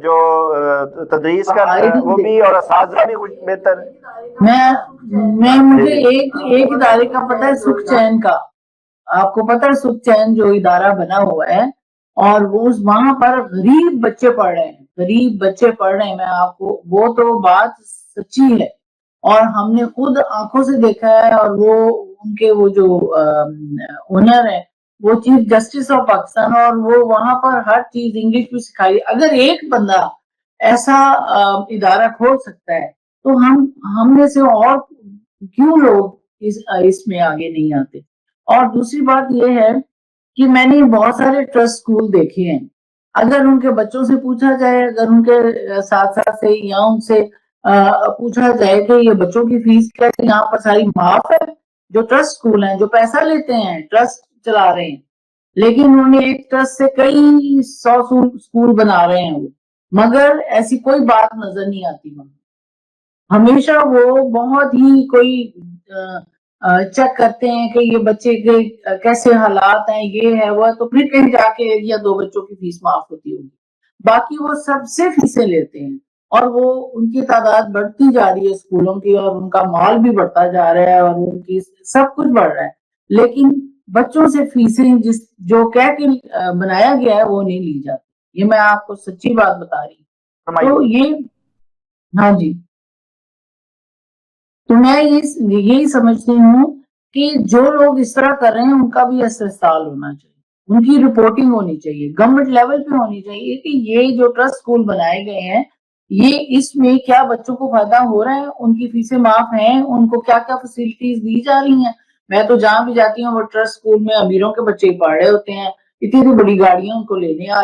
جو تدریس کا وہ بھی اور اساتذہ بھی کچھ بہتر میں مجھے ایک ادارے کا پتہ ہے، سکھ چین کا، آپ کو پتہ ہے سکھ چین جو ادارہ بنا ہوا ہے، اور وہاں پر غریب بچے پڑھ رہے ہیں، غریب بچے پڑھ رہے ہیں. میں آپ کو وہ تو بات سچی ہے، اور ہم نے خود آنکھوں سے دیکھا ہے. اور وہ ان کے وہ جو اونر ہے وہ چیف جسٹس آف پاکستان، اور وہ وہاں پر ہر چیز انگلش بھی سکھائی. اگر ایک بندہ ایسا ادارہ کھول سکتا ہے تو ہم میں سے اور کیوں لوگ اس میں آگے نہیں آتے. اور دوسری بات یہ ہے کہ میں نے بہت سارے ٹرسٹ اسکول دیکھے ہیں. اگر ان کے بچوں سے پوچھا جائے، اگر ان کے ساتھ سے یا ان سے پوچھا جائے کہ یہ بچوں کی فیس کیا ہے، یہاں پر ساری معاف ہے. جو ٹرسٹ اسکول ہیں جو پیسہ لیتے ہیں، ٹرسٹ چلا رہے ہیں، لیکن انہوں نے ایک ٹرسٹ سے کئی 100 اسکول بنا رہے ہیں وہ، مگر ایسی کوئی بات نظر نہیں آتی وہاں. ہمیشہ وہ بہت ہی کوئی چیک کرتے ہیں کہ یہ بچے کے کیسے حالات ہیں، یہ ہے وہ ہے، تو پھر کہیں جا کے یا 2 بچوں کی فیس معاف ہوتی ہوگی. باقی وہ سب سے فیسیں لیتے ہیں، اور وہ ان کی تعداد بڑھتی جا رہی ہے اسکولوں کی، اور ان کا مال بھی بڑھتا جا رہا ہے، اور ان کی سب کچھ بڑھ رہا ہے. لیکن بچوں سے فیسیں جو کہہ کے بنایا گیا ہے وہ نہیں لی جاتی. یہ میں آپ کو سچی بات بتا رہی ہوں. تو یہ ہاں جی، تو میں یہی سمجھتی ہوں کہ جو لوگ اس طرح کر رہے ہیں ان کا بھی استحصال ہونا چاہیے، ان کی رپورٹنگ ہونی چاہیے، گورنمنٹ لیول پہ ہونی چاہیے کہ یہ جو ٹرسٹ اسکول بنائے گئے ہیں یہ اس میں کیا بچوں کو فائدہ ہو رہا ہے، ان کی فیسیں معاف ہیں، ان کو کیا کیا فیسلٹیز دی جا رہی ہیں. میں تو جہاں بھی جاتی ہوں وہ ٹرسٹ اسکول میں امیروں کے بچے ہی پڑھ رہے ہوتے ہیں، اتنی بڑی گاڑیاں ان کو لینے آ